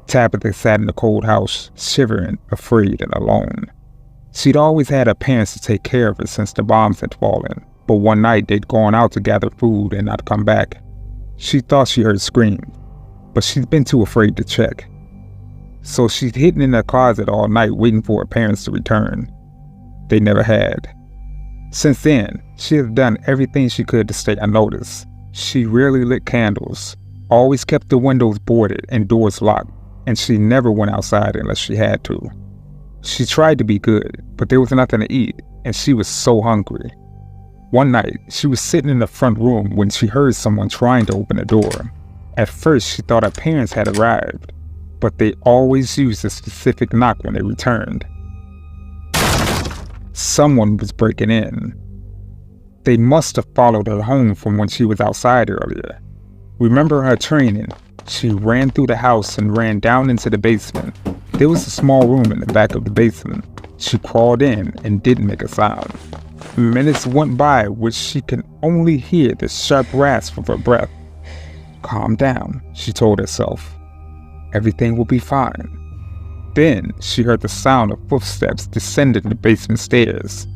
Tabitha sat in the cold house, shivering, afraid, and alone. She'd always had her parents to take care of her since the bombs had fallen, but one night they'd gone out to gather food and not come back. She thought she heard screams, but she'd been too afraid to check. So she'd hidden in her closet all night waiting for her parents to return. They never had. Since then, she had done everything she could to stay unnoticed. She rarely lit candles, always kept the windows boarded and doors locked, and she never went outside unless she had to. She tried to be good, but there was nothing to eat, and she was so hungry. One night, she was sitting in the front room when she heard someone trying to open the door. At first, she thought her parents had arrived, but they always used a specific knock when they returned. Someone was breaking in. They must have followed her home from when she was outside earlier. Remember her training, she ran through the house and ran down into the basement. There was a small room in the back of the basement. She crawled in and didn't make a sound. Minutes went by which she could only hear the sharp rasp of her breath. Calm down, she told herself. Everything will be fine. Then she heard the sound of footsteps descending the basement stairs.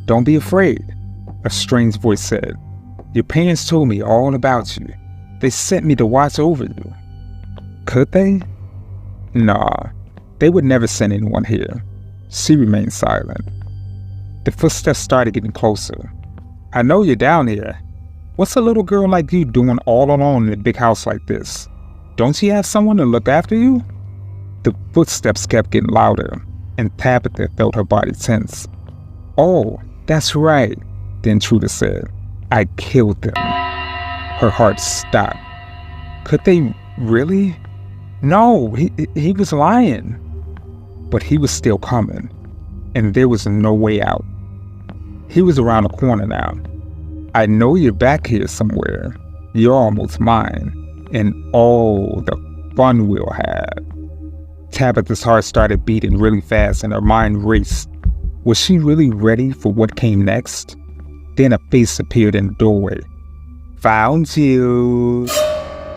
Don't be afraid, a strange voice said. Your parents told me all about you. They sent me to watch over you. Could they? Nah, they would never send anyone here. She remained silent. The footsteps started getting closer. I know you're down here. What's a little girl like you doing all alone in a big house like this? Don't you have someone to look after you? The footsteps kept getting louder, and Tabitha felt her body tense. Oh, that's right, the intruder said. I killed them. Her heart stopped. Could they really? No, he was lying. But he was still coming, and there was no way out. He was around the corner now. I know you're back here somewhere. You're almost mine, and oh, the fun we'll have. Tabitha's heart started beating really fast and her mind raced. Was she really ready for what came next? Then a face appeared in the doorway. Found you.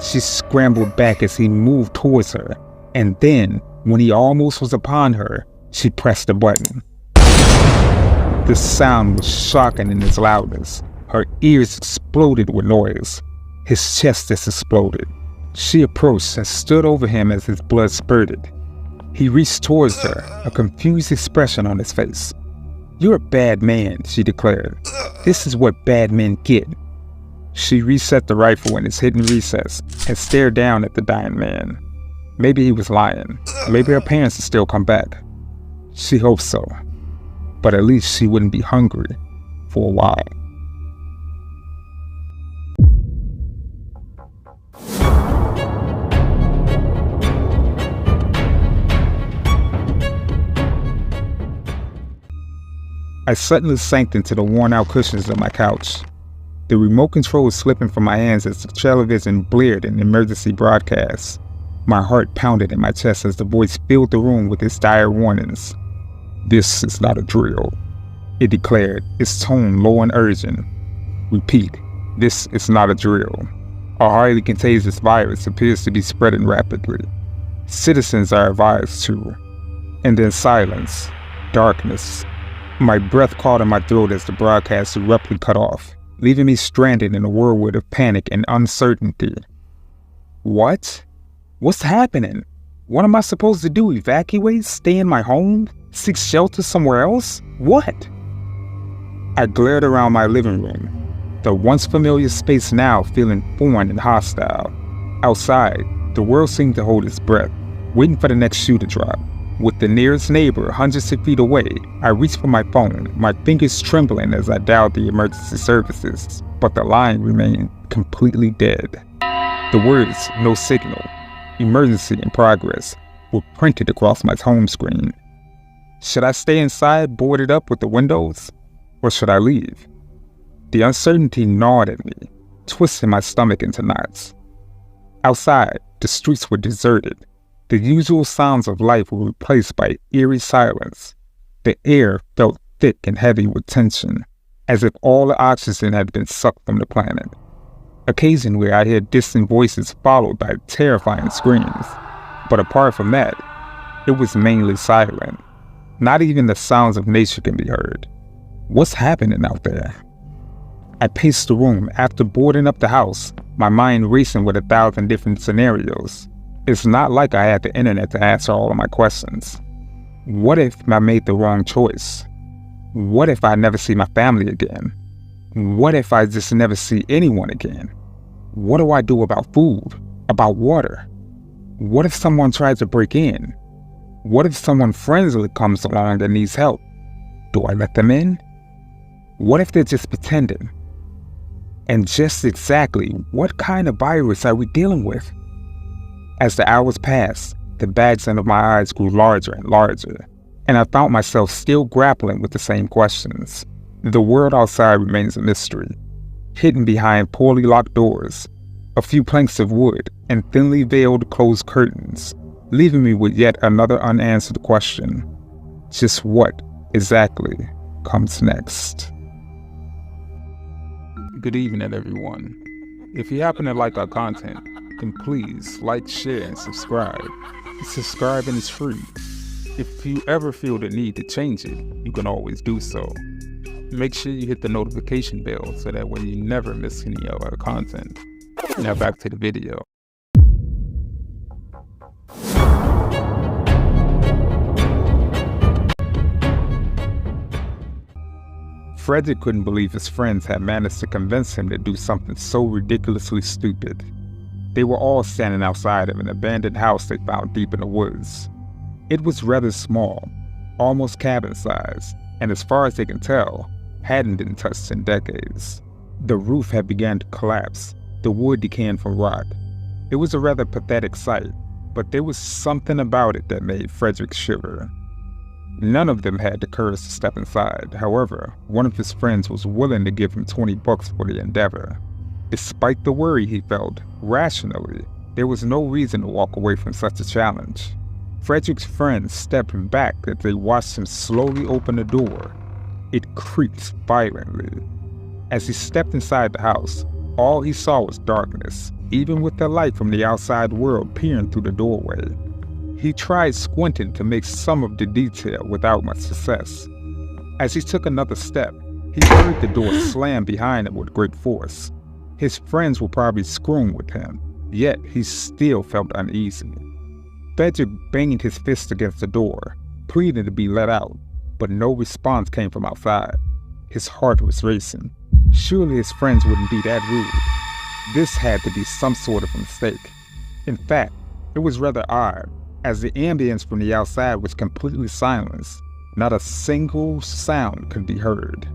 She scrambled back as he moved towards her, and then, when he almost was upon her, she pressed the button. The sound was shocking in its loudness. Her ears exploded with noise. His chest just exploded. She approached and stood over him as his blood spurted. He reached towards her, a confused expression on his face. You're a bad man, she declared. This is what bad men get. She reset the rifle in its hidden recess and stared down at the dying man. Maybe he was lying. Maybe her parents would still come back. She hoped so. But at least she wouldn't be hungry for a while. I suddenly sank into the worn-out cushions of my couch. The remote control was slipping from my hands as the television blared an emergency broadcast. My heart pounded in my chest as the voice filled the room with its dire warnings. This is not a drill, it declared, its tone low and urgent. Repeat, this is not a drill. A highly contagious virus appears to be spreading rapidly. Citizens are advised to. And then silence, darkness. My breath caught in my throat as the broadcast abruptly cut off, leaving me stranded in a whirlwind of panic and uncertainty. What? What's happening? What am I supposed to do? Evacuate? Stay in my home? Seek shelter somewhere else? What? I glared around my living room, the once familiar space now feeling foreign and hostile. Outside, the world seemed to hold its breath, waiting for the next shoe to drop. With the nearest neighbor hundreds of feet away, I reached for my phone, my fingers trembling as I dialed the emergency services, but the line remained completely dead. The words, no signal, emergency in progress, were printed across my home screen. Should I stay inside, boarded up with the windows, or should I leave? The uncertainty gnawed at me, twisting my stomach into knots. Outside, the streets were deserted. The usual sounds of life were replaced by eerie silence. The air felt thick and heavy with tension, as if all the oxygen had been sucked from the planet. Occasionally I heard distant voices followed by terrifying screams. But apart from that, it was mainly silent. Not even the sounds of nature can be heard. What's happening out there? I paced the room after boarding up the house, my mind racing with 1,000 different scenarios. It's not like I had the internet to answer all of my questions. What if I made the wrong choice? What if I never see my family again? What if I just never see anyone again? What do I do about food? About water? What if someone tries to break in? What if someone friendly comes along that needs help? Do I let them in? What if they're just pretending? And just exactly what kind of virus are we dealing with? As the hours passed, the bags under my eyes grew larger and larger, and I found myself still grappling with the same questions. The world outside remains a mystery, hidden behind poorly locked doors, a few planks of wood, and thinly veiled closed curtains, leaving me with yet another unanswered question. Just what exactly comes next? Good evening, everyone. If you happen to like our content, then please like, share, and subscribe. Subscribing is free. If you ever feel the need to change it, you can always do so. Make sure you hit the notification bell so that way you never miss any of our content. Now back to the video. Frederick couldn't believe his friends had managed to convince him to do something so ridiculously stupid. They were all standing outside of an abandoned house they found deep in the woods. It was rather small, almost cabin-sized, and as far as they can tell, hadn't been touched in decades. The roof had begun to collapse, the wood decaying from rot. It was a rather pathetic sight, but there was something about it that made Frederick shiver. None of them had the courage to step inside. However, one of his friends was willing to give him $20 for the endeavor. Despite the worry he felt, rationally, there was no reason to walk away from such a challenge. Frederick's friends stepped back as they watched him slowly open the door. It creaked violently. As he stepped inside the house, all he saw was darkness, even with the light from the outside world peering through the doorway. He tried squinting to make some of the detail without much success. As he took another step, he heard the door slam behind him with great force. His friends were probably screwing with him, yet he still felt uneasy. Frederick banged his fist against the door, pleading to be let out, but no response came from outside. His heart was racing. Surely his friends wouldn't be that rude. This had to be some sort of mistake. In fact, it was rather odd, as the ambience from the outside was completely silenced. Not a single sound could be heard.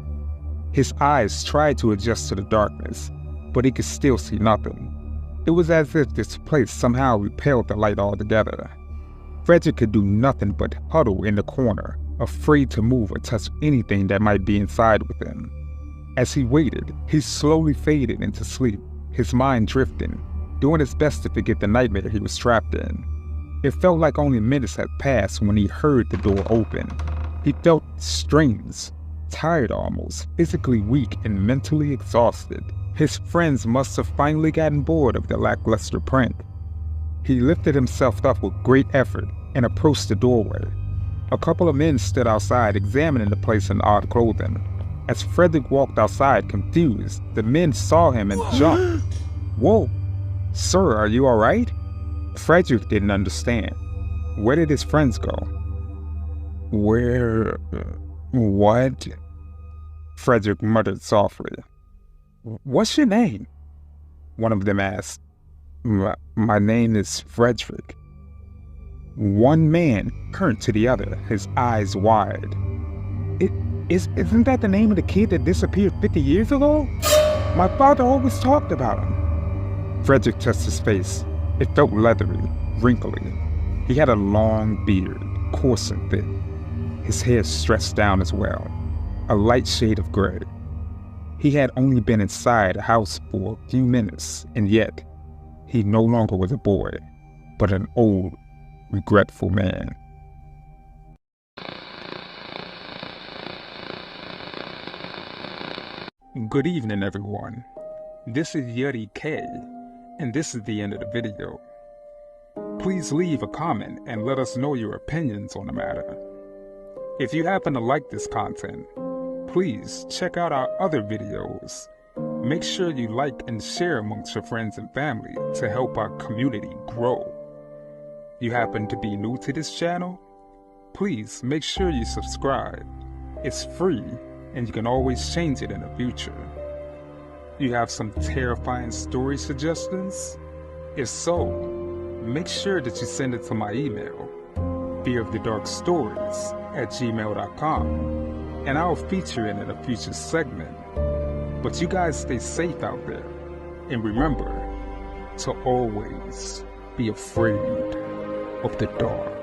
His eyes tried to adjust to the darkness, but he could still see nothing. It was as if this place somehow repelled the light altogether. Frederick could do nothing but huddle in the corner, afraid to move or touch anything that might be inside with him. As he waited, he slowly faded into sleep, his mind drifting, doing his best to forget the nightmare he was trapped in. It felt like only minutes had passed when he heard the door open. He felt strange, tired almost, physically weak and mentally exhausted. His friends must have finally gotten bored of the lackluster prank. He lifted himself up with great effort and approached the doorway. A couple of men stood outside examining the place in odd clothing. As Frederick walked outside confused, the men saw him and jumped. "Whoa, sir, are you all right?" Frederick didn't understand. Where did his friends go? What? Frederick muttered softly. "What's your name?" One of them asked. My name is Frederick." One man turned to the other, his eyes wide. Isn't that the name of the kid that disappeared 50 years ago? My father always talked about him." Frederick touched his face. It felt leathery, wrinkly. He had a long beard, coarse and thick. His hair stretched down as well, a light shade of gray. He had only been inside a house for a few minutes, and yet he no longer was a boy, but an old, regretful man. Good evening, everyone. This is Yeti K, and this is the end of the video. please leave a comment and let us know your opinions on the matter. If you happen to like this content, please check out our other videos. Make sure you like and share amongst your friends and family to help our community grow. You happen to be new to this channel? Please make sure you subscribe. It's free and you can always change it in the future. You have some terrifying story suggestions? If so, make sure that you send it to my email, fearofthedarkstories@gmail.com, and I'll feature it in a future segment. But you guys stay safe out there, and remember to always be afraid of the dark.